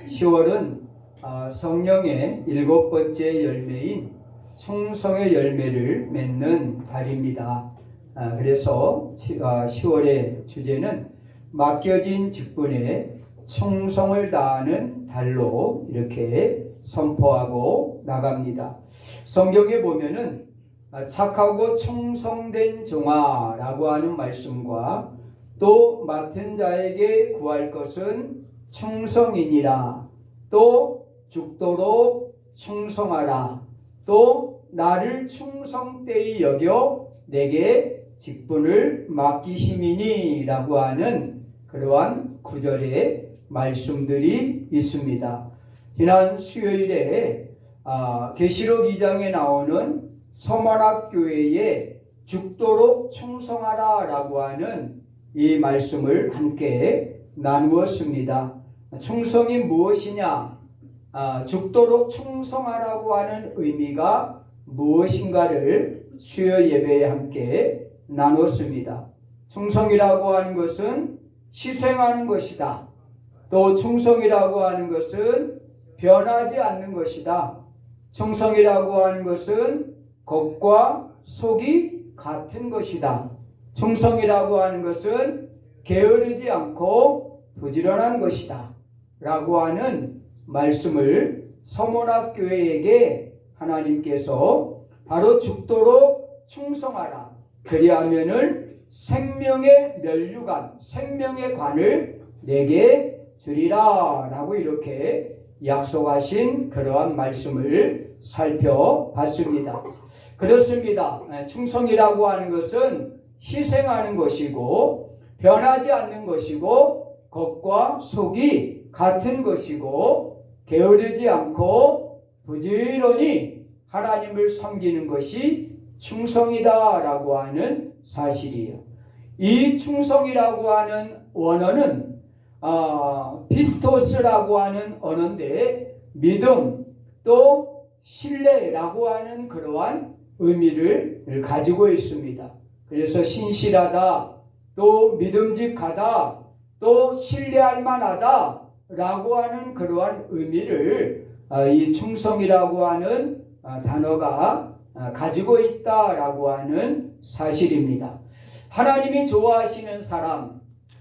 10월은 성령의 7번째 열매인 충성의 열매를 맺는 달입니다. 그래서 10월의 주제는 맡겨진 직분에 충성을 다하는 달로 이렇게 선포하고 나갑니다. 성경에 보면은 착하고 충성된 종아라고 하는 말씀과 또 맡은 자에게 구할 것은 충성이니라, 또 죽도록 충성하라, 또 나를 충성되이 여겨 내게 직분을 맡기심이니 라고 하는 그러한 구절의 말씀들이 있습니다. 지난 수요일에 계시록 2장에 나오는 서만학교회에 죽도록 충성하라 라고 하는 이 말씀을 함께 나누었습니다. 충성이 무엇이냐? 죽도록 충성하라고 하는 의미가 무엇인가를 수요 예배에 함께 나눴습니다. 충성이라고 하는 것은 희생하는 것이다. 또 충성이라고 하는 것은 변하지 않는 것이다. 충성이라고 하는 것은 겉과 속이 같은 것이다. 충성이라고 하는 것은 게으르지 않고 부지런한 것이다 라고 하는 말씀을 서문학교회에게 하나님께서 바로 죽도록 충성하라, 그리하면은 생명의 면류관, 생명의 관을 내게 주리라 라고 이렇게 약속하신 그러한 말씀을 살펴봤습니다. 그렇습니다. 충성이라고 하는 것은 희생하는 것이고 변하지 않는 것이고 겉과 속이 같은 것이고 게으르지 않고 부지런히 하나님을 섬기는 것이 충성이다라고 하는 사실이에요. 이 충성이라고 하는 원어는 피스토스라고 하는 언어인데 믿음 또 신뢰라고 하는 그러한 의미를 가지고 있습니다. 그래서 신실하다, 또 믿음직하다, 또 신뢰할 만하다 라고 하는 그러한 의미를 이 충성이라고 하는 단어가 가지고 있다라고 하는 사실입니다. 하나님이 좋아하시는 사람,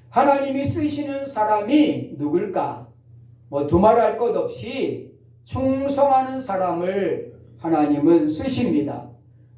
하나님이 쓰시는 사람이 누굴까? 두말할 것 없이 충성하는 사람을 하나님은 쓰십니다.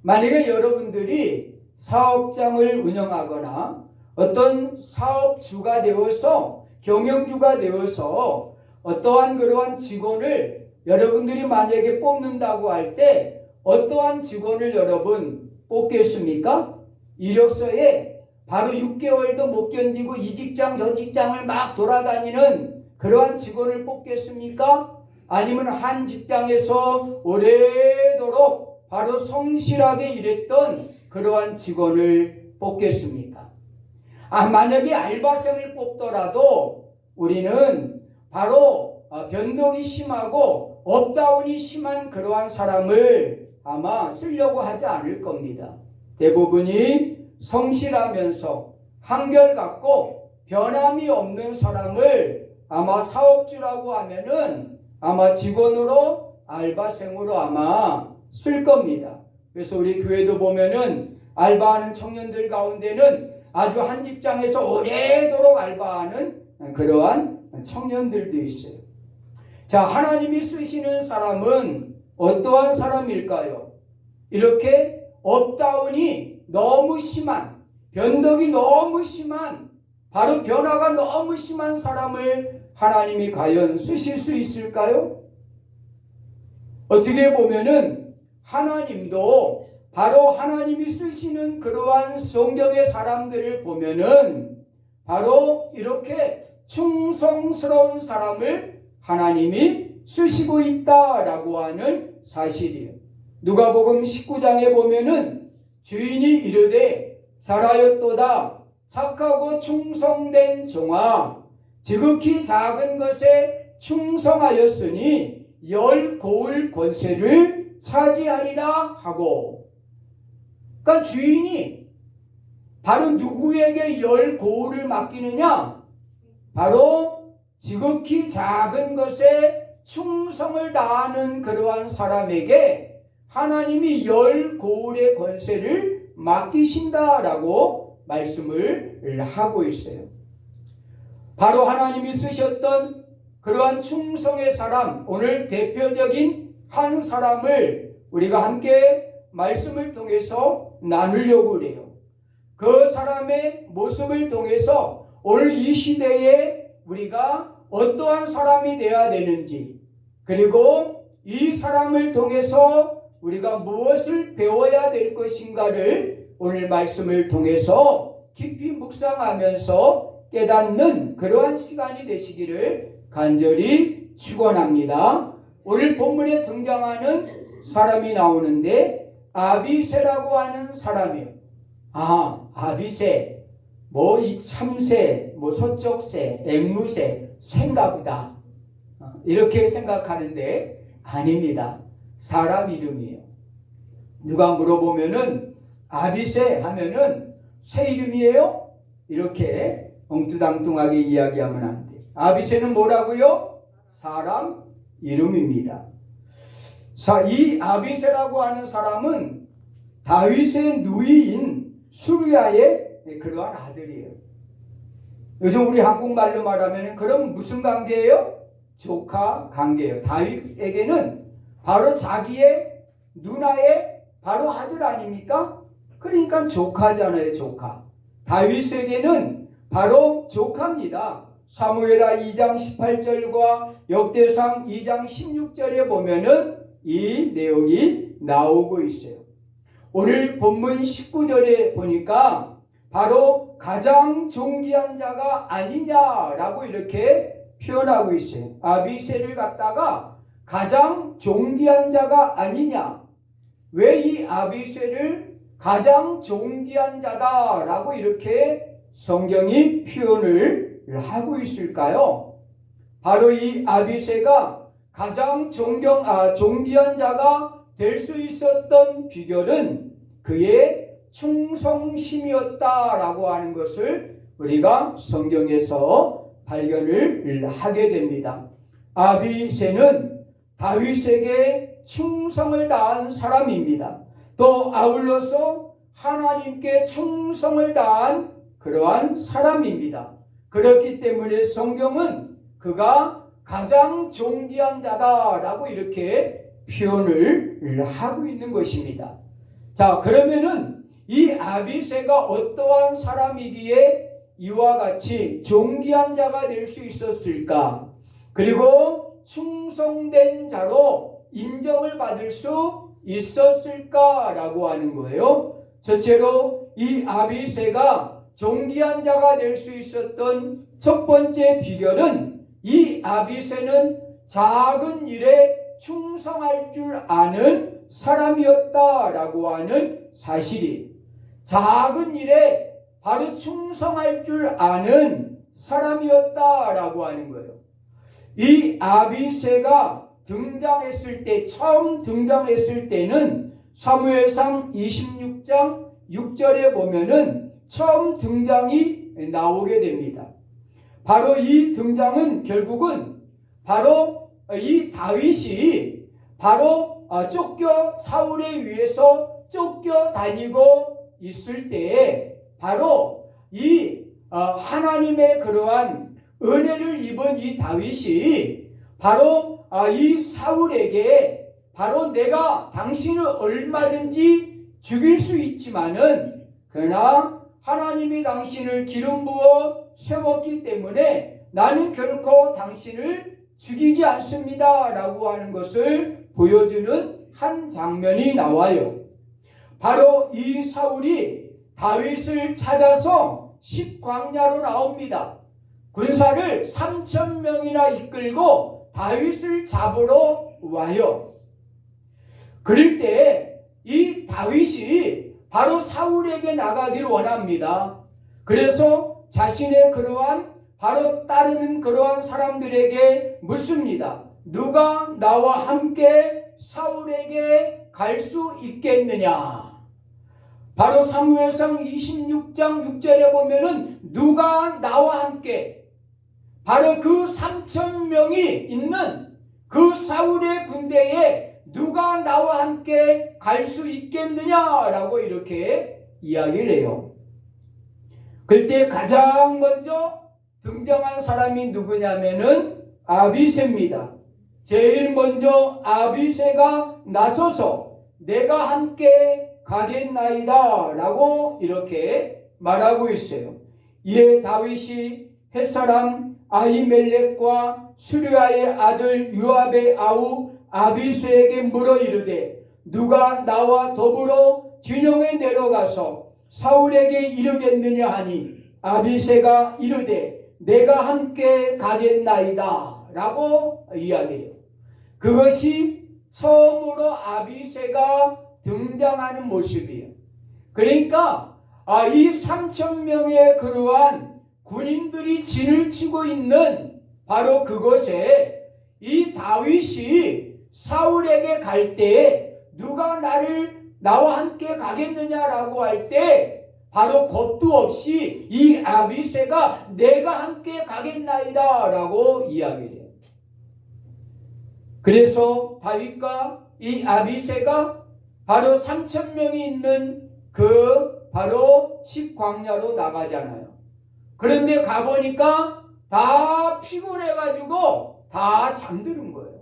만약에 여러분들이 사업장을 운영하거나 어떤 사업주가 되어서 경영주가 되어서 어떠한 그러한 직원을 여러분들이 만약에 뽑는다고 할 때 어떠한 직원을 여러분 뽑겠습니까? 이력서에 바로 6개월도 못 견디고 이 직장 저 직장을 막 돌아다니는 그러한 직원을 뽑겠습니까? 아니면 한 직장에서 오래도록 바로 성실하게 일했던 그러한 직원을 뽑겠습니까? 만약에 알바생을 뽑더라도 우리는 바로 변동이 심하고 업다운이 심한 그러한 사람을 아마 쓰려고 하지 않을 겁니다. 대부분이 성실하면서 한결같고 변함이 없는 사람을 아마 사업주라고 하면은 아마 직원으로 알바생으로 아마 쓸 겁니다. 그래서 우리 교회도 보면은 알바하는 청년들 가운데는 아주 한 직장에서 오래도록 알바하는 그러한 청년들도 있어요. 자, 하나님이 쓰시는 사람은 어떠한 사람일까요? 이렇게 업다운이 너무 심한, 변덕이 너무 심한, 바로 변화가 너무 심한 사람을 하나님이 과연 쓰실 수 있을까요? 어떻게 보면은 하나님도 바로 하나님이 쓰시는 그러한 성경의 사람들을 보면은 바로 이렇게 충성스러운 사람을 하나님이 쓰시고 있다라고 하는 사실이에요. 누가복음 19장에 보면은 주인이 이르되 잘하였도다 착하고 충성된 종아, 지극히 작은 것에 충성하였으니 10 고을 권세를 차지하리라 하고, 그러니까 주인이 바로 누구에게 10 고을을 맡기느냐? 바로 지극히 작은 것에 충성을 다하는 그러한 사람에게 하나님이 열 고울의 권세를 맡기신다라고 말씀을 하고 있어요. 바로 하나님이 쓰셨던 그러한 충성의 사람, 오늘 대표적인 한 사람을 우리가 함께 말씀을 통해서 나누려고 그래요. 그 사람의 모습을 통해서 오늘 이 시대에 우리가 어떠한 사람이 되어야 되는지, 그리고 이 사람을 통해서 우리가 무엇을 배워야 될 것인가를 오늘 말씀을 통해서 깊이 묵상하면서 깨닫는 그러한 시간이 되시기를 간절히 축원합니다. 오늘 본문에 등장하는 사람이 나오는데 아비새라고 하는 사람이에요. 아비새, 이 참새, 서쪽새, 앵무새, 샌가보다 이렇게 생각하는데 아닙니다. 사람 이름이에요. 누가 물어보면은 아비새 하면은 새 이름이에요? 이렇게 엉뚱당뚱하게 이야기하면 안 돼. 아비새는 뭐라고요? 사람 이름입니다. 이 아비새라고 하는 사람은 다윗의 누이인 수르야의 그러한 아들이에요. 요즘 우리 한국말로 말하면 그럼 무슨 관계예요? 조카 관계예요. 다윗에게는 바로 자기의 누나의 바로 아들 아닙니까? 그러니까 조카잖아요, 조카. 다윗에게는 바로 조카입니다. 사무엘하 2장 18절과 역대상 2장 16절에 보면은 이 내용이 나오고 있어요. 오늘 본문 19절에 보니까 바로 가장 존귀한 자가 아니냐라고 이렇게 표현하고 있어요. 아비새를 갖다가 가장 존귀한 자가 아니냐. 왜 이 아비새를 가장 존귀한 자다라고 이렇게 성경이 표현을 하고 있을까요? 바로 이 아비새가 가장 존귀한 자가 될 수 있었던 비결은 그의 충성심이었다라고 하는 것을 우리가 성경에서 발견을 하게 됩니다. 아비새는 다윗에게 충성을 다한 사람입니다. 또 아울러서 하나님께 충성을 다한 그러한 사람입니다. 그렇기 때문에 성경은 그가 가장 존귀한 자다라고 이렇게 표현을 하고 있는 것입니다. 자, 그러면은 이 아비새가 어떠한 사람이기에 이와 같이 존귀한 자가 될 수 있었을까? 그리고 충성된 자로 인정을 받을 수 있었을까라고 하는 거예요. 첫째로 이 아비새가 존귀한 자가 될 수 있었던 첫 번째 비결은 이 아비새는 작은 일에 충성할 줄 아는 사람이었다라고 하는 사실이, 작은 일에 바로 충성할 줄 아는 사람이었다라고 하는 거예요. 이 아비새가 처음 등장했을 때는 사무엘상 26장 6절에 보면은 처음 등장이 나오게 됩니다. 바로 이 등장은 결국은 바로 이 다윗이 바로 사울에 의해서 쫓겨다니고 있을 때에 바로 이 하나님의 그러한 은혜를 입은 이 다윗이 바로 이 사울에게 바로 내가 당신을 얼마든지 죽일 수 있지만은 그러나 하나님이 당신을 기름 부어 세웠기 때문에 나는 결코 당신을 죽이지 않습니다 라고 하는 것을 보여주는 한 장면이 나와요. 바로 이 사울이 다윗을 찾아서 십광야로 나옵니다. 군사를 3,000명이나 이끌고 다윗을 잡으러 와요. 그럴 때 이 다윗이 바로 사울에게 나가기를 원합니다. 그래서 자신의 그러한 바로 따르는 그러한 사람들에게 묻습니다. 누가 나와 함께 사울에게 갈 수 있겠느냐? 바로 사무엘상 26장 6절에 보면은 누가 나와 함께, 바로 그 3,000명이 있는 그 사울의 군대에 누가 나와 함께 갈 수 있겠느냐라고 이렇게 이야기를 해요. 그때 가장 먼저 등장한 사람이 누구냐면은 아비새입니다. 제일 먼저 아비새가 나서서 내가 함께 가겠나이다 라고 이렇게 말하고 있어요. 이에 다윗이 햇사람 아히멜렉과 수르야의 아들 요압의 아우 아비새에게 물어 이르되 누가 나와 더불어 진영에 내려가서 사울에게 이르겠느냐 하니 아비새가 이르되 내가 함께 가겠나이다 라고 이야기해요. 그것이 처음으로 아비새가 등장하는 모습이에요. 그러니까 이 3,000명의 그러한 군인들이 진을 치고 있는 바로 그곳에 이 다윗이 사울에게 갈 때 누가 나와 함께 가겠느냐라고 할 때 바로 겁도 없이 이 아비새가 내가 함께 가겠나이다 라고 이야기해요. 그래서 다윗과 이 아비새가 바로 3,000명이 있는 그 바로 식광야로 나가잖아요. 그런데 가보니까 다 피곤해가지고 다 잠드는 거예요.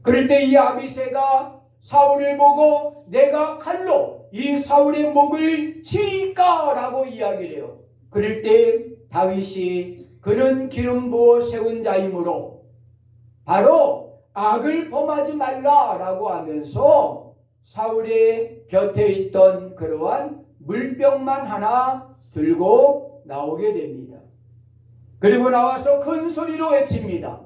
그럴 때 이 아비새가 사울을 보고 내가 칼로 이 사울의 목을 치리까 라고 이야기를 해요. 그럴 때 다윗이 그는 기름 부어 세운 자이므로 바로 악을 범하지 말라라고 하면서 사울의 곁에 있던 그러한 물병만 하나 들고 나오게 됩니다. 그리고 나와서 큰 소리로 외칩니다.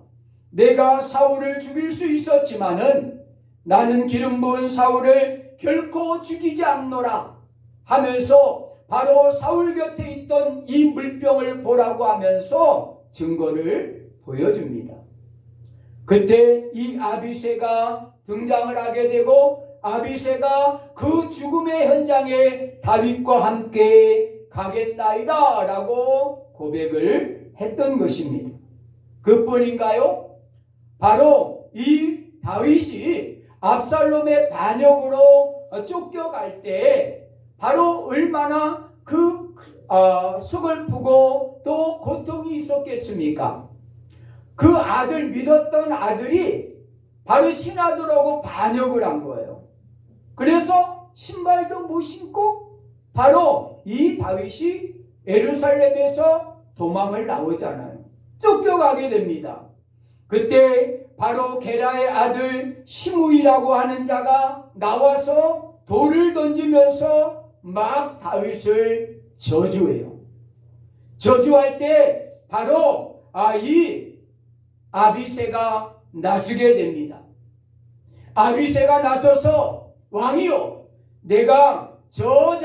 내가 사울을 죽일 수 있었지만은 나는 기름 부은 사울을 결코 죽이지 않노라 하면서 바로 사울 곁에 있던 이 물병을 보라고 하면서 증거를 보여줍니다. 그때 이 아비새가 등장을 하게 되고 아비새가 그 죽음의 현장에 다윗과 함께 가겠나이다 라고 고백을 했던 것입니다. 그뿐인가요? 바로 이 다윗이 압살롬의 반역으로 쫓겨갈 때 바로 얼마나 서글프고 또 고통이 있었겠습니까? 그 아들 믿었던 아들이 바로 신하들하고 반역을 한 거예요. 그래서 신발도 못 신고 바로 이 다윗이 예루살렘에서 도망을 나오잖아요. 쫓겨가게 됩니다. 그때 바로 게라의 아들 시므이라고 하는 자가 나와서 돌을 던지면서 막 다윗을 저주해요. 저주할 때 바로 이 아비새가 나서게 됩니다. 아비새가 나서서 왕이요, 내가 저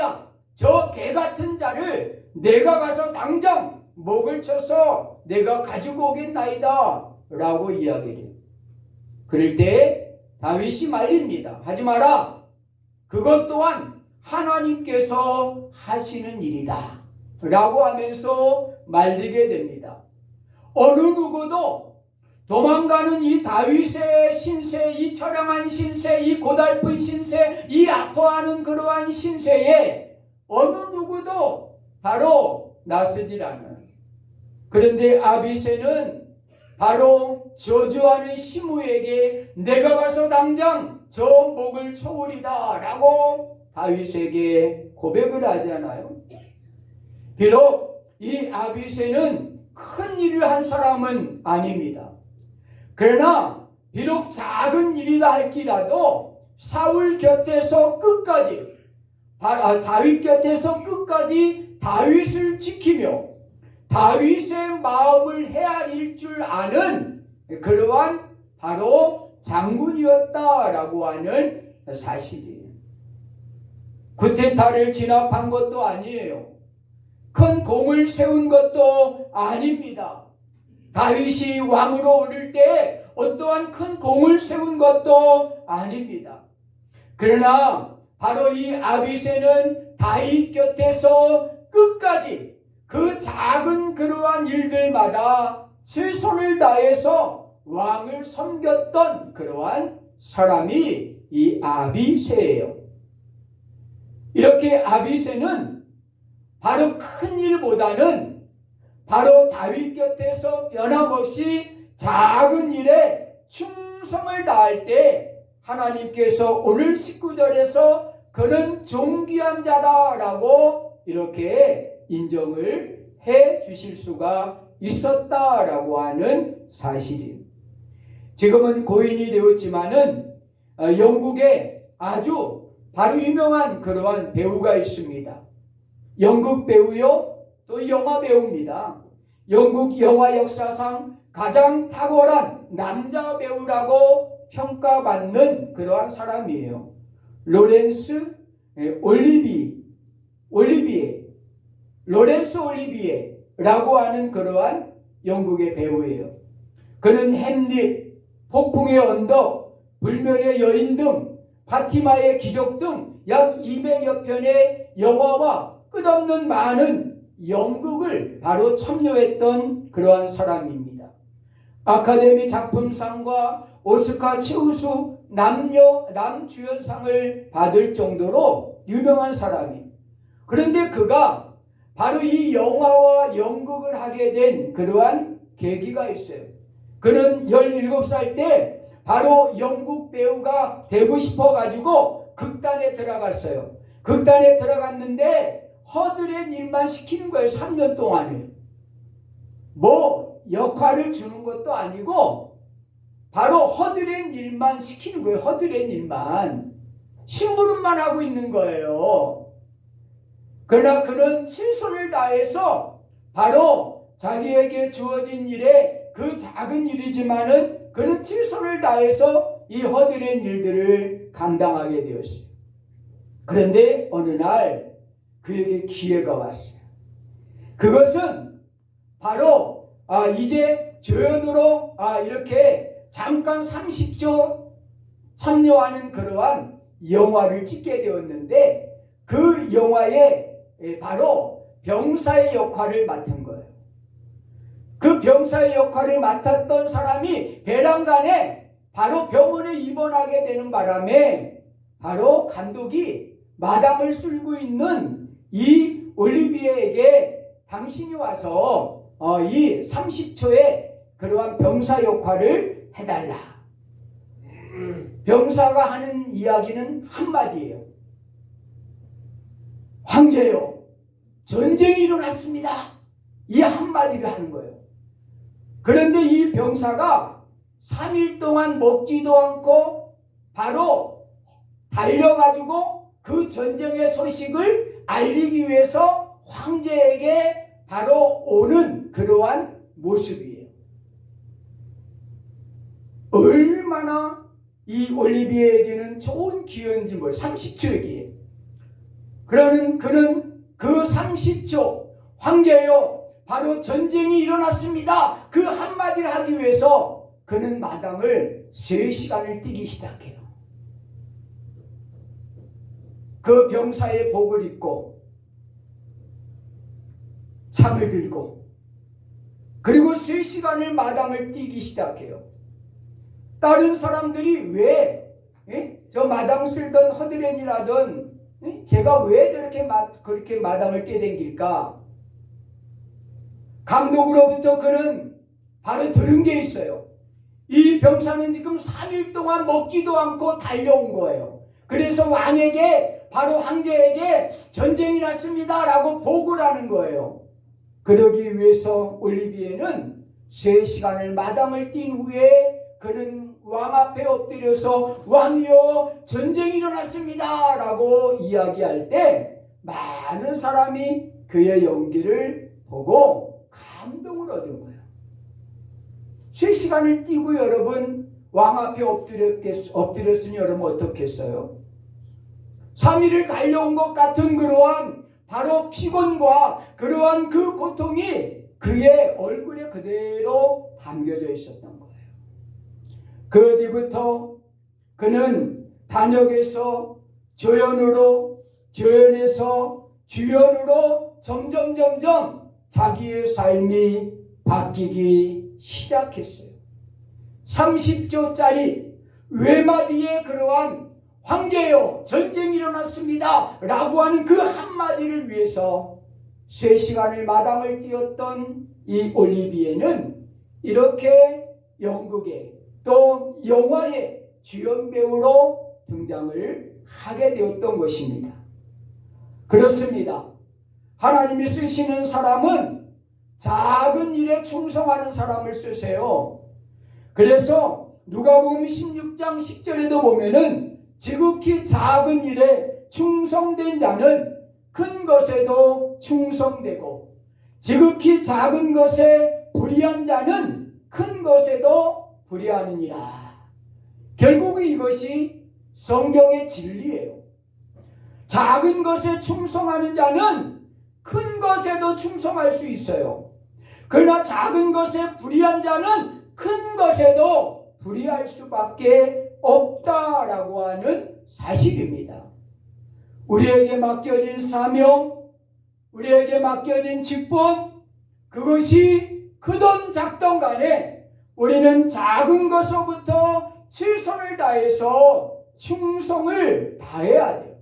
개 같은 자를 내가 가서 당장 목을 쳐서 내가 가지고 오겠나이다 라고 이야기를 해요. 그럴 때 다윗이 말립니다. 하지 마라. 그것 또한 하나님께서 하시는 일이다 라고 하면서 말리게 됩니다. 어느 누구도 도망가는 이 다윗의 신세, 이 처량한 신세, 이 고달픈 신세, 이 아파하는 그러한 신세에 어느 누구도 바로 나서질 않아요. 그런데 아비새는 바로 저주하는 시므에게 내가 가서 당장 저 목을 쳐오리다 라고 다윗에게 고백을 하잖아요. 비록 이 아비새는 큰 일을 한 사람은 아닙니다. 그러나 비록 작은 일이라 할지라도 사울 곁에서 끝까지 다윗 곁에서 끝까지 다윗을 지키며 다윗의 마음을 헤아릴 줄 아는 그러한 바로 장군이었다라고 하는 사실이에요. 구테타를 진압한 것도 아니에요. 큰 공을 세운 것도 아닙니다. 다윗이 왕으로 오를 때 어떠한 큰 공을 세운 것도 아닙니다. 그러나 바로 이 아비새는 다윗 곁에서 끝까지 그 작은 그러한 일들마다 최선을 다해서 왕을 섬겼던 그러한 사람이 이 아비새예요. 이렇게 아비새는 바로 큰 일보다는 바로 다윗 곁에서 변함없이 작은 일에 충성을 다할 때 하나님께서 오늘 19절에서 그는 존귀한 자다라고 이렇게 인정을 해 주실 수가 있었다라고 하는 사실이에요. 지금은 고인이 되었지만은 영국에 아주 바로 유명한 그러한 배우가 있습니다. 연극 배우요, 또 영화 배우입니다. 영국 영화 역사상 가장 탁월한 남자 배우라고 평가받는 그러한 사람이에요. 로렌스 올리비에라고 하는 그러한 영국의 배우예요. 그는 햄릿, 폭풍의 언덕, 불멸의 여인 등 파티마의 기적 등 약 200여 편의 영화와 끝없는 많은 연극을 바로 참여했던 그러한 사람입니다. 아카데미 작품상과 오스카 최우수 남주연상을 받을 정도로 유명한 사람이에요. 그런데 그가 바로 이 영화와 연극을 하게 된 그러한 계기가 있어요. 그는 17살 때 바로 영국 배우가 되고 싶어가지고 극단에 들어갔어요. 극단에 들어갔는데 허드렛 일만 시키는 거예요. 3년 동안에. 뭐 역할을 주는 것도 아니고 바로 허드렛 일만 시키는 거예요. 허드렛 일만. 심부름만 하고 있는 거예요. 그러나 그는 최선을 다해서 바로 자기에게 주어진 일에 그 작은 일이지만은 그는 최선을 다해서 이 허드렛 일들을 감당하게 되었어요. 그런데 어느 날 그에게 기회가 왔어요. 그것은 바로 이제 조연으로 이렇게 잠깐 30초 참여하는 그러한 영화를 찍게 되었는데 그 영화에 바로 병사의 역할을 맡은 거예요. 그 병사의 역할을 맡았던 사람이 배란간에 바로 병원에 입원하게 되는 바람에 바로 감독이 마담을 쓸고 있는 이 올리비에에게 당신이 와서 이 30초의 그러한 병사 역할을 해달라. 병사가 하는 이야기는 한마디예요. 황제요, 전쟁이 일어났습니다. 이 한마디를 하는 거예요. 그런데 이 병사가 3일 동안 먹지도 않고 바로 달려가지고 그 전쟁의 소식을 알리기 위해서 황제에게 바로 오는 그러한 모습이에요. 얼마나 이 올리비에에게는 좋은 기회인지 몰라요. 30초의 기회. 그러는 그는 그 30초 황제요, 바로 전쟁이 일어났습니다. 그 한마디를 하기 위해서 그는 마담을 3시간을 뛰기 시작해요. 그 병사의 복을 입고 창을 들고 그리고 3시간을 마담을 뛰기 시작해요. 다른 사람들이 왜 저 마담 쓸던 허드렛이라던 제가 왜 그렇게 마담을 뛰어댕길까? 감독으로부터 그는 바로 들은 게 있어요. 이 병사는 지금 3일 동안 먹지도 않고 달려온 거예요. 그래서 왕에게, 바로 황제에게 전쟁이 났습니다 라고 보고를 하는 거예요. 그러기 위해서 올리비에는 3시간을 마당을 뛴 후에 그는 왕 앞에 엎드려서 왕이여 전쟁이 일어났습니다 라고 이야기할 때 많은 사람이 그의 연기를 보고 감동을 얻은 거예요. 3시간을 뛰고 여러분 왕 앞에 엎드렸으니 여러분 어떻겠어요? 3일을 달려온 것 같은 그러한 바로 피곤과 그러한 그 고통이 그의 얼굴에 그대로 담겨져 있었던 거예요. 그 뒤부터 그는 단역에서 조연으로, 조연에서 주연으로 점점 자기의 삶이 바뀌기 시작했어요. 30조짜리 외마디에 그러한 황제여 전쟁이 일어났습니다 라고 하는 그 한마디를 위해서 3시간을 마당을 뛰었던 이 올리비에는 이렇게 연극에 또 영화의 주연 배우로 등장을 하게 되었던 것입니다. 그렇습니다. 하나님이 쓰시는 사람은 작은 일에 충성하는 사람을 쓰세요. 그래서 누가복음 16장 10절에도 보면은 지극히 작은 일에 충성된 자는 큰 것에도 충성되고 지극히 작은 것에 불의한 자는 큰 것에도 불의하느니라. 결국 이것이 성경의 진리예요. 작은 것에 충성하는 자는 큰 것에도 충성할 수 있어요. 그러나 작은 것에 불의한 자는 큰 것에도 불의할 수밖에 없다라고 하는 사실입니다. 우리에게 맡겨진 사명, 우리에게 맡겨진 직분, 그것이 크든 작든 간에 우리는 작은 것서부터 최선을 다해서 충성을 다해야 돼요.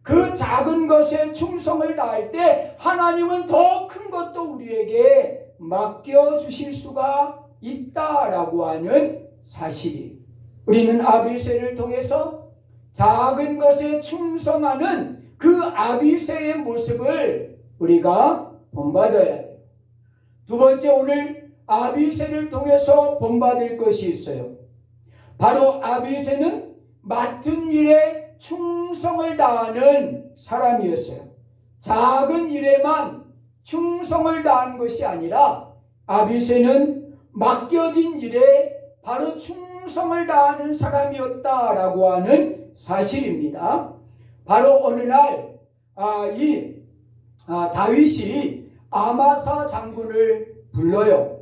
그 작은 것에 충성을 다할 때 하나님은 더 큰 것도 우리에게 맡겨주실 수가 있다라고 하는 사실이, 우리는 아비새를 통해서 작은 것에 충성하는 그 아비새의 모습을 우리가 본받아야 돼요. 두 번째, 오늘 아비새를 통해서 본받을 것이 있어요. 바로 아비새는 맡은 일에 충성을 다하는 사람이었어요. 작은 일에만 충성을 다한 것이 아니라 아비새는 맡겨진 일에 바로 충성을 다하는 사람이었다라고 하는 사실입니다. 바로 어느 날 다윗이 아마사 장군을 불러요.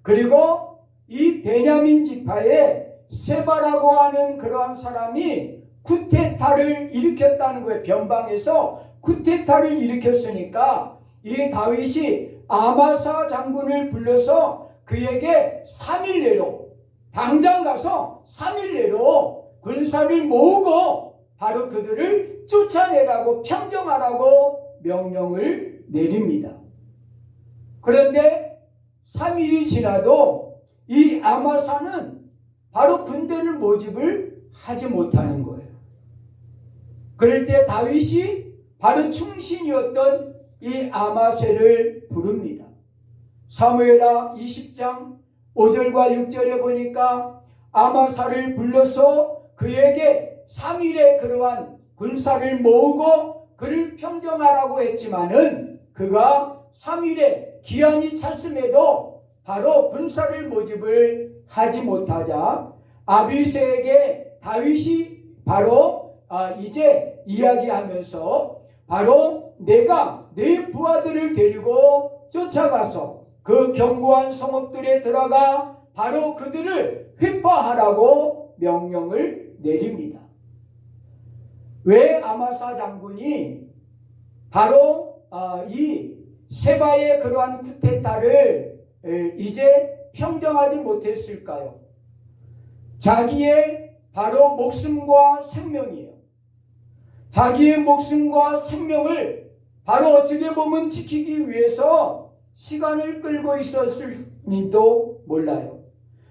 그리고 이 베냐민 지파에 세바라고 하는 그러한 사람이 쿠데타를 일으켰다는 거예요. 변방에서 쿠데타를 일으켰으니까 이 다윗이 아마사 장군을 불러서 그에게 3일 내로, 당장 가서 3일 내로 군사를 모으고 바로 그들을 쫓아내라고, 평정하라고 명령을 내립니다. 그런데 3일이 지나도 이 아마사는 바로 군대를 모집을 하지 못하는 거예요. 그럴 때 다윗이 바로 충신이었던 이 아마새를 부릅니다. 사무엘하 20장 5절과 6절에 보니까 아마사를 불러서 그에게 3일의 그러한 군사를 모으고 그를 평정하라고 했지만은 그가 3일에 기한이 찼음에도 바로 군사를 모집을 하지 못하자 아비새에게 다윗이 바로 이제 이야기하면서 바로 내가 내 부하들을 데리고 쫓아가서 그 견고한 성읍들에 들어가 바로 그들을 회파하라고 명령을 내립니다. 왜 아마사 장군이 바로 이 세바의 그러한 쿠데타를 이제 평정하지 못했을까요? 자기의 바로 목숨과 생명이에요. 자기의 목숨과 생명을 바로 어떻게 보면 지키기 위해서 시간을 끌고 있었을지도 몰라요.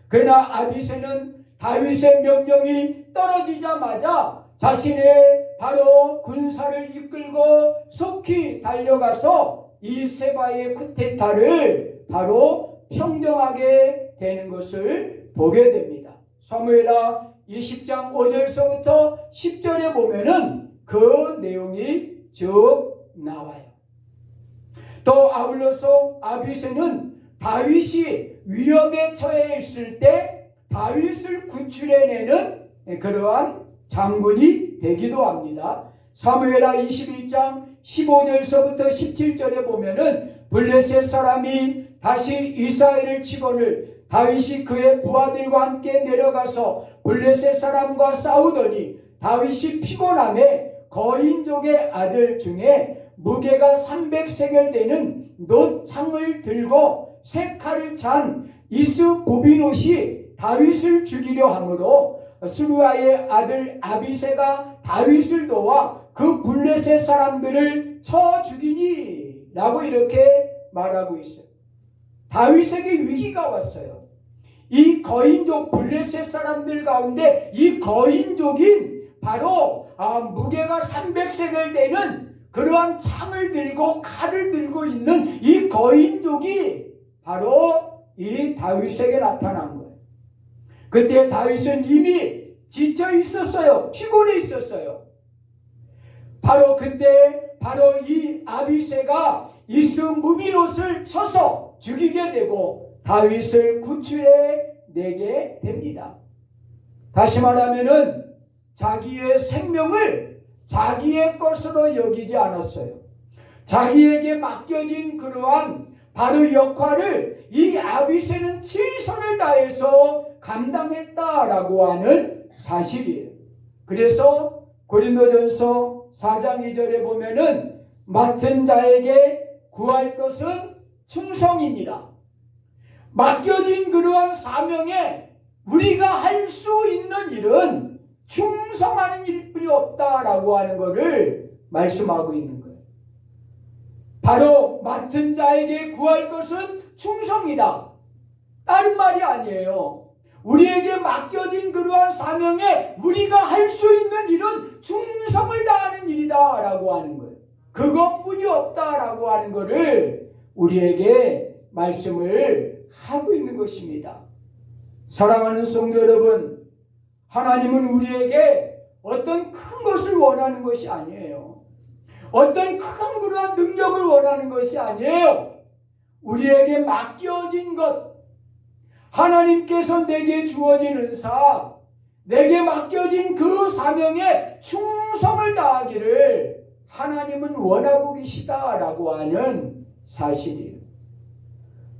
그러나 아비새는 다윗의 명령이 떨어지자마자 자신의 바로 군사를 이끌고 속히 달려가서 이 세바의 쿠데타를 바로 평정하게 되는 것을 보게 됩니다. 사무엘하 20장 5절서부터 10절에 보면은 그 내용이 쭉 나와요. 또 아울러서 아비새는 다윗이 위험에 처해 있을 때 다윗을 구출해내는 그러한 장군이 되기도 합니다. 사무엘하 21장 15절서부터 17절에 보면은 블레셋 사람이 다시 이스라엘을 치거늘 다윗이 그의 부하들과 함께 내려가서 블레셋 사람과 싸우더니 다윗이 피곤함에 거인족의 아들 중에 무게가 300세겔 되는 놋창을 들고 세 칼을 찬 이스보비노시 다윗을 죽이려 함으로 스루야의 아들 아비새가 다윗을 도와 그 블레셋 사람들을 쳐 죽이니 라고 이렇게 말하고 있어요. 다윗에게 위기가 왔어요. 이 거인족 블레셋 사람들 가운데 이 거인족인 바로 무게가 300세겔 되는 그러한 창을 들고 칼을 들고 있는 이 거인족이 바로 이 다윗에게 나타난 거예요. 그때 다윗은 이미 지쳐 있었어요. 피곤해 있었어요. 바로 그때 바로 이 아비새가 이스므비롯을 쳐서 죽이게 되고 다윗을 구출해 내게 됩니다. 다시 말하면은 자기의 생명을 자기의 것으로 여기지 않았어요. 자기에게 맡겨진 그러한 바로 역할을 이 아비새는 최선을 다해서 감당했다라고 하는 사실이에요. 그래서 고린도전서 4장 2절에 보면은 맡은 자에게 구할 것은 충성이니라. 맡겨진 그러한 사명에 우리가 할 수 있는 일은 충성하는 일뿐이 없다라고 하는 것을 말씀하고 있는 거예요. 바로 맡은 자에게 구할 것은 충성이다. 다른 말이 아니에요. 우리에게 맡겨진 그러한 사명에 우리가 할 수 있는 일은 충성을 다하는 일이다 라고 하는 거예요. 그것뿐이 없다라고 하는 것을 우리에게 말씀을 하고 있는 것입니다. 사랑하는 성도 여러분, 하나님은 우리에게 어떤 큰 것을 원하는 것이 아니에요. 어떤 큰 그러한 능력을 원하는 것이 아니에요. 우리에게 맡겨진 것, 하나님께서 내게 주어진 은사, 내게 맡겨진 그 사명에 충성을 다하기를 하나님은 원하고 계시다라고 하는 사실이에요.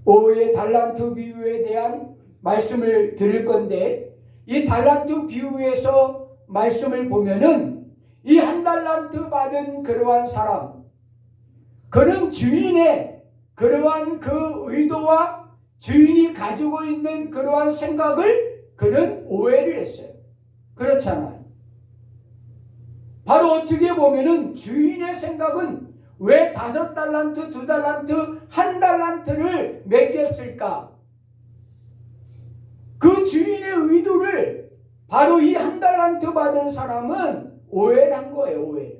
오후에 달란트 비유에 대한 말씀을 드릴 건데, 이 달란트 비유에서 말씀을 보면은 이 한 달란트 받은 그러한 사람, 그는 주인의 그러한 그 의도와 주인이 가지고 있는 그러한 생각을 그는 오해를 했어요. 그렇잖아요. 바로 어떻게 보면은 주인의 생각은 왜 5달란트, 2달란트, 1달란트를 맡겼을까? 그 주인의 의도를 바로 이 1달란트 받은 사람은 오해를 한 거예요. 오해.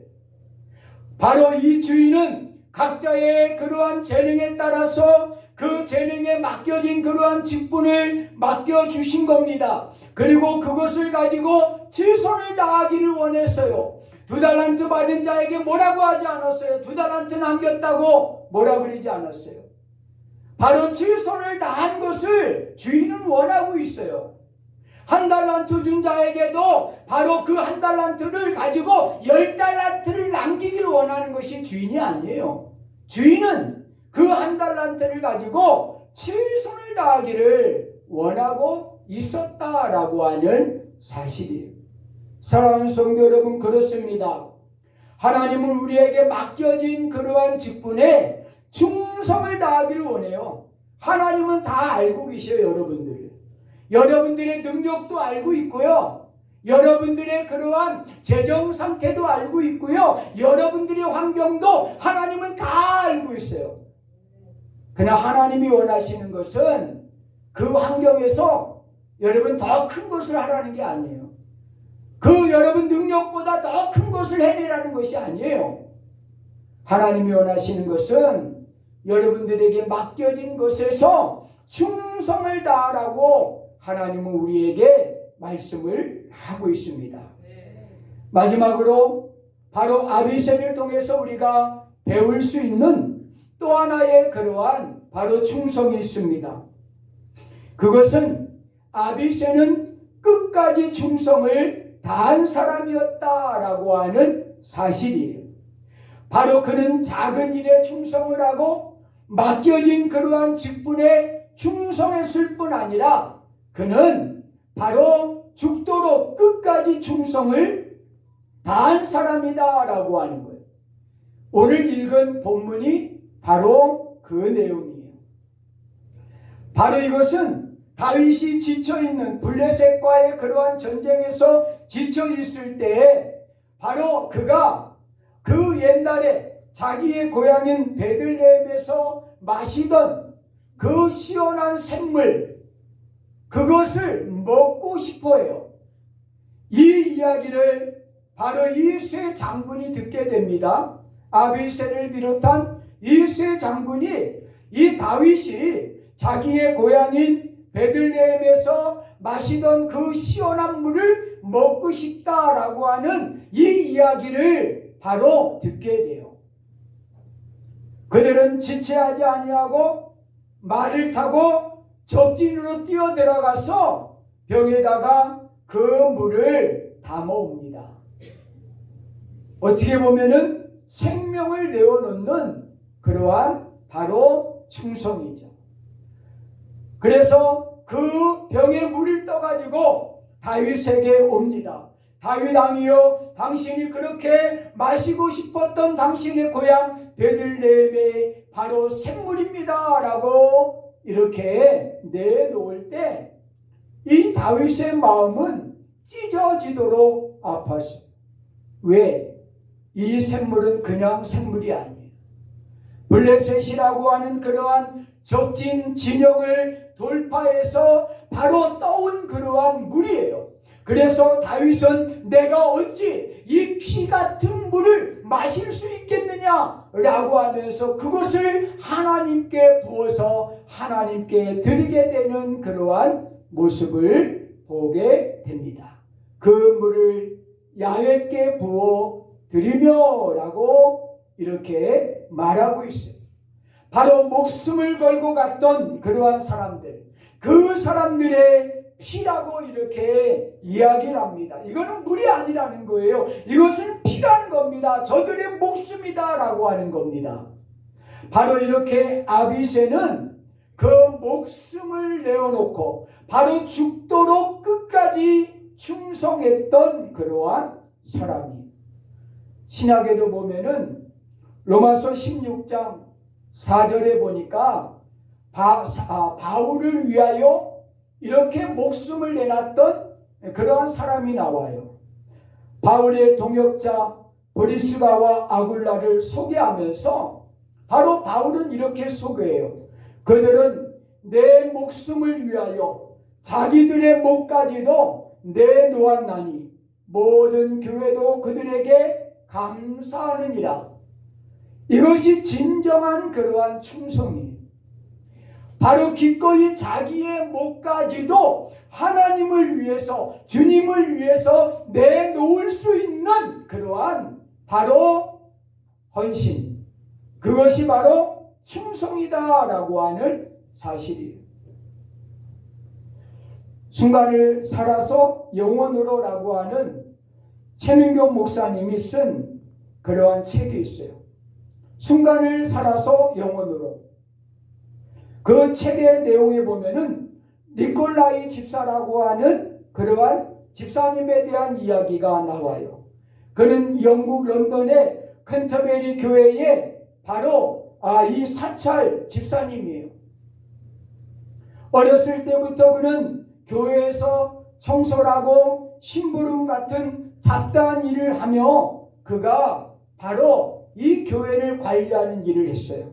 바로 이 주인은 각자의 그러한 재능에 따라서 그 재능에 맡겨진 그러한 직분을 맡겨주신 겁니다. 그리고 그것을 가지고 최선을 다하기를 원했어요. 2달란트 받은 자에게 뭐라고 하지 않았어요. 2달란트 남겼다고 뭐라 그러지 않았어요. 바로 최선을 다한 것을 주인은 원하고 있어요. 1달란트 준 자에게도 바로 그 1달란트를 가지고 10달란트를 남기기를 원하는 것이 주인이 아니에요. 주인은 그 1달란트를 가지고 최선을 다하기를 원하고 있었다라고 하는 사실이에요. 사랑하는 성도 여러분, 그렇습니다. 하나님은 우리에게 맡겨진 그러한 직분에 충성을 다하기를 원해요. 하나님은 다 알고 계셔요. 여러분들의 능력도 알고 있고요. 여러분들의 그러한 재정 상태도 알고 있고요. 여러분들의 환경도 하나님은 다 알고 있어요. 그러나 하나님이 원하시는 것은 그 환경에서 여러분 더 큰 것을 하라는 게 아니에요. 그 여러분 능력보다 더 큰 것을 해내라는 것이 아니에요. 하나님이 원하시는 것은 여러분들에게 맡겨진 것에서 충성을 다하라고 하나님은 우리에게 말씀을 하고 있습니다. 마지막으로 바로 아비새를 통해서 우리가 배울 수 있는 또 하나의 그러한 바로 충성이 있습니다. 그것은 아비새는 끝까지 충성을 다한 사람이었다라고 하는 사실이에요. 바로 그는 작은 일에 충성을 하고 맡겨진 그러한 직분에 충성했을 뿐 아니라 그는 바로 죽도록 끝까지 충성을 다한 사람이다라고 하는 거예요. 오늘 읽은 본문이 바로 그 내용이에요. 바로 이것은 다윗이 지쳐있는 블레셋과의 그러한 전쟁에서 지쳐있을 때에 바로 그가 그 옛날에 자기의 고향인 베들레헴에서 마시던 그 시원한 샘물, 그것을 먹고 싶어해요. 이 이야기를 바로 이 쇠 장군이 듣게 됩니다. 아비새를 비롯한 이 쇠 장군이 이 다윗이 자기의 고향인 베들레헴에서 마시던 그 시원한 물을 먹고 싶다라고 하는 이 이야기를 바로 듣게 돼요. 그들은 지체하지 아니하고 말을 타고 적진으로 뛰어 들어가서 병에다가 그 물을 담아옵니다. 어떻게 보면은 생명을 내어놓는 그러한 바로 충성이죠. 그래서 그 병에 물을 떠가지고 다윗에게 옵니다. 다윗 왕이여, 당신이 그렇게 마시고 싶었던 당신의 고향 베들레헴의 바로 샘물입니다 라고 이렇게 내놓을 때 이 다윗의 마음은 찢어지도록 아팠어요. 왜? 이 샘물은 그냥 샘물이 아니에요. 블레셋이라고 하는 그러한 적진 진영을 돌파해서 바로 떠온 그러한 물이에요. 그래서 다윗은 내가 어찌 이 피 같은 물을 마실 수 있겠느냐 라고 하면서 그것을 하나님께 부어서 하나님께 드리게 되는 그러한 모습을 보게 됩니다. 그 물을 야훼께 부어 드리며 라고 이렇게 말하고 있어요. 바로 목숨을 걸고 갔던 그러한 사람들, 그 사람들의 피라고 이렇게 이야기를 합니다. 이거는 물이 아니라는 거예요. 이것은 피라는 겁니다. 저들의 목숨이다 라고 하는 겁니다. 바로 이렇게 아비새는 그 목숨을 내어놓고 바로 죽도록 끝까지 충성했던 그러한 사람이에요. 신약에도 보면은 로마서 16장 4절에 보니까 바울을 위하여 이렇게 목숨을 내놨던 그러한 사람이 나와요. 바울의 동역자 브리스가와 아굴라를 소개하면서 바로 바울은 이렇게 소개해요. 그들은 내 목숨을 위하여 자기들의 목까지도 내놓았나니 모든 교회도 그들에게 감사하느니라. 이것이 진정한 그러한 충성이에요. 바로 기꺼이 자기의 목까지도 하나님을 위해서, 주님을 위해서 내놓을 수 있는 그러한 바로 헌신, 그것이 바로 충성이다라고 하는 사실이에요. 순간을 살아서 영원으로라고 하는 최민경 목사님이 쓴 그러한 책이 있어요. 순간을 살아서 영원으로. 그 책의 내용에 보면은 니콜라이 집사라고 하는 그러한 집사님에 대한 이야기가 나와요. 그는 영국 런던의 캔터베리 교회의 바로 이 사찰 집사님이에요. 어렸을 때부터 그는 교회에서 청소라고 심부름 같은 잡다한 일을 하며 그가 바로 이 교회를 관리하는 일을 했어요.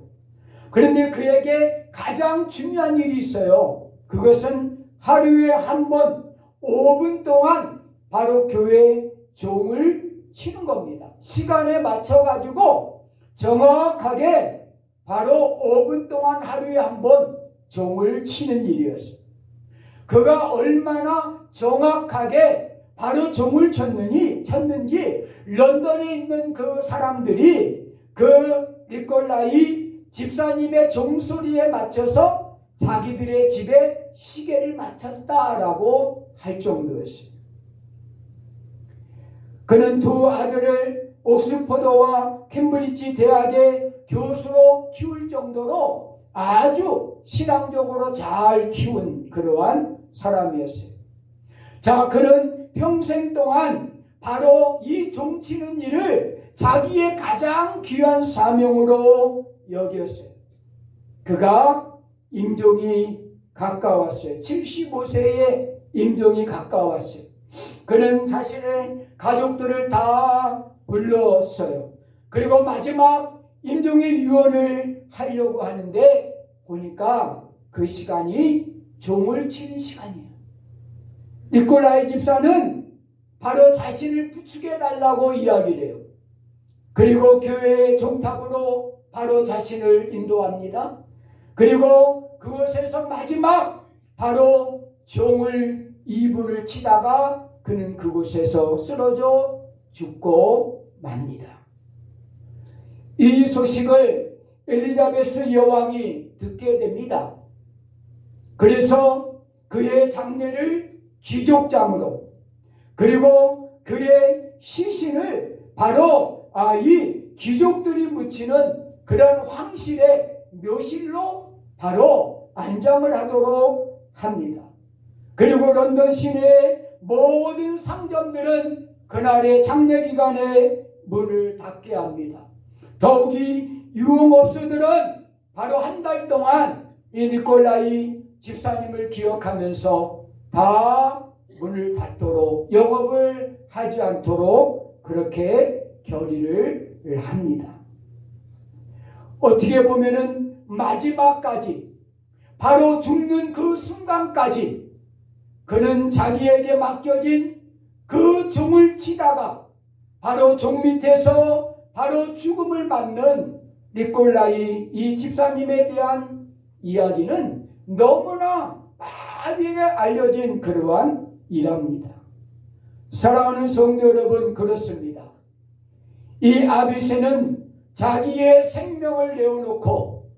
그런데 그에게 가장 중요한 일이 있어요. 그것은 하루에 한 번 5분 동안 바로 교회 종을 치는 겁니다. 시간에 맞춰가지고 정확하게 바로 5분 동안 하루에 한 번 종을 치는 일이었어요. 그가 얼마나 정확하게 바로 종을 쳤는지 런던에 있는 그 사람들이 그 니콜라이 집사님의 종소리에 맞춰서 자기들의 집에 시계를 맞췄다라고 할 정도였어요. 그는 두 아들을 옥스퍼드와 캠브리지 대학의 교수로 키울 정도로 아주 신앙적으로 잘 키운 그러한 사람이었어요. 자, 그는 평생 동안 바로 이 종치는 일을 자기의 가장 귀한 사명으로 여겼어요. 그가 임종이 가까웠어요. 75세의 임종이 가까웠어요. 그는 자신의 가족들을 다 불렀어요. 그리고 마지막 임종의 유언을 하려고 하는데 보니까 그 시간이 종을 치는 시간이에요. 니콜라이 집사는 바로 자신을 부축해 달라고 이야기를 해요. 그리고 교회의 종탑으로 바로 자신을 인도합니다. 그리고 그곳에서 마지막 바로 종을 2분을 치다가 그는 그곳에서 쓰러져 죽고 맙니다. 이 소식을 엘리자베스 여왕이 듣게 됩니다. 그래서 그의 장례를 귀족장으로 그리고 그의 시신을 바로 이 귀족들이 묻히는 그런 황실의 묘실로 바로 안장을 하도록 합니다. 그리고 런던 시내의 모든 상점들은 그날의 장례 기간에 문을 닫게 합니다. 더욱이 유흥업소들은 바로 한 달 동안 이 니콜라이 집사님을 기억하면서 다 문을 닫도록 영업을 하지 않도록 그렇게 결의를 합니다. 어떻게 보면은 마지막까지 바로 죽는 그 순간까지 그는 자기에게 맡겨진 그 종을 치다가 바로 종 밑에서 바로 죽음을 맞는 니콜라이 이 집사님에 대한 이야기는 너무나 많이 알려진 그러한 일합니다. 사랑하는 성도 여러분, 그렇습니다. 이 아비새는 자기의 생명을 내어놓고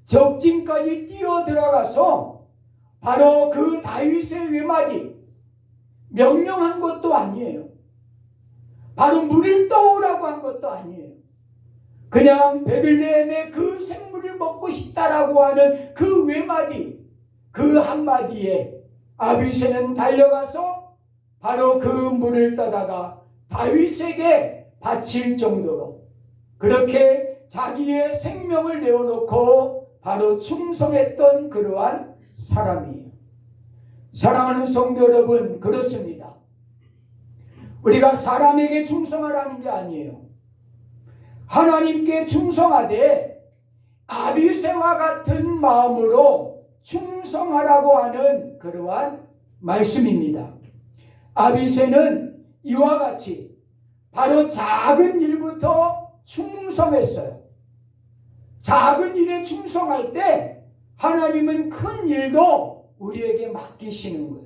적진까지 뛰어들어가서 바로 그 다윗의 외마디 명령한 것도 아니에요. 바로 물을 떠오라고 한 것도 아니에요. 그냥 베들레헴의 그 생물을 먹고 싶다라고 하는 그 외마디, 그 한마디에 아비새는 달려가서 바로 그 물을 떠다가 다윗에게 바칠 정도로 그렇게 자기의 생명을 내어놓고 바로 충성했던 그러한 사람이에요. 사랑하는 성도 여러분, 그렇습니다. 우리가 사람에게 충성하라는 게 아니에요. 하나님께 충성하되 아비새와 같은 마음으로 충성하라고 하는 그러한 말씀입니다. 아비새는 이와 같이 바로 작은 일부터 충성했어요. 작은 일에 충성할 때 하나님은 큰 일도 우리에게 맡기시는 거예요.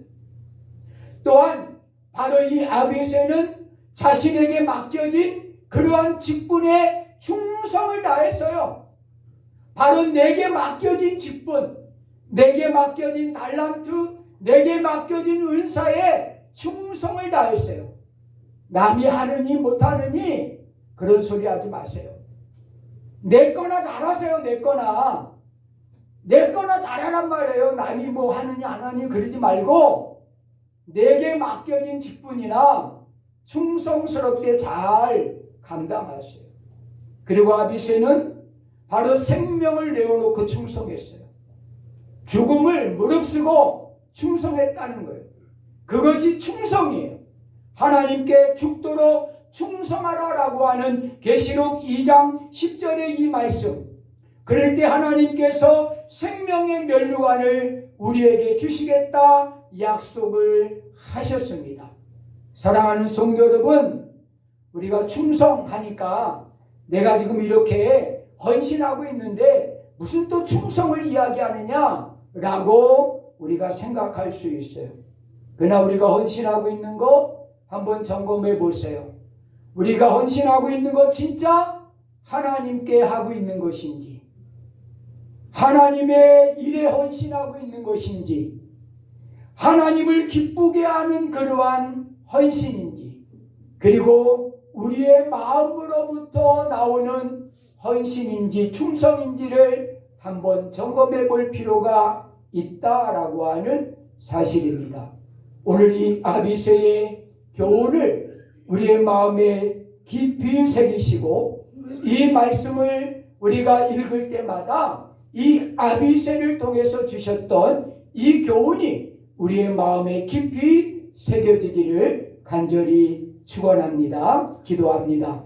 또한 바로 이 아비새는 자신에게 맡겨진 그러한 직분에 충성을 다했어요. 바로 내게 맡겨진 직분, 내게 맡겨진 달란트, 내게 맡겨진 은사에 충성을 다했어요. 남이 하느니 못하느니 그런 소리 하지 마세요. 내 거나 잘하세요. 내 거나 잘하란 말이에요. 남이 뭐 하느니 안 하느니 그러지 말고 내게 맡겨진 직분이나 충성스럽게 잘 감당하세요. 그리고 아비새는 바로 생명을 내어놓고 충성했어요. 죽음을 무릅쓰고 충성했다는 거예요. 그것이 충성이에요. 하나님께 죽도록 충성하라라고 하는 계시록 2장 10절의 이 말씀. 그럴 때 하나님께서 생명의 면류관을 우리에게 주시겠다 약속을 하셨습니다. 사랑하는 성도 여러분, 우리가 충성하니까 내가 지금 이렇게 헌신하고 있는데 무슨 또 충성을 이야기하느냐라고 우리가 생각할 수 있어요. 그러나 우리가 헌신하고 있는 거 한번 점검해 보세요. 우리가 헌신하고 있는 거 진짜 하나님께 하고 있는 것인지, 하나님의 일에 헌신하고 있는 것인지, 하나님을 기쁘게 하는 그러한 헌신인지, 그리고 우리의 마음으로부터 나오는 헌신인지 충성인지를 한번 점검해 볼 필요가 있다라고 하는 사실입니다. 오늘 이 아비새의 교훈을 우리의 마음에 깊이 새기시고 이 말씀을 우리가 읽을 때마다 이 아비새를 통해서 주셨던 이 교훈이 우리의 마음에 깊이 새겨지기를 간절히 축원합니다. 기도합니다.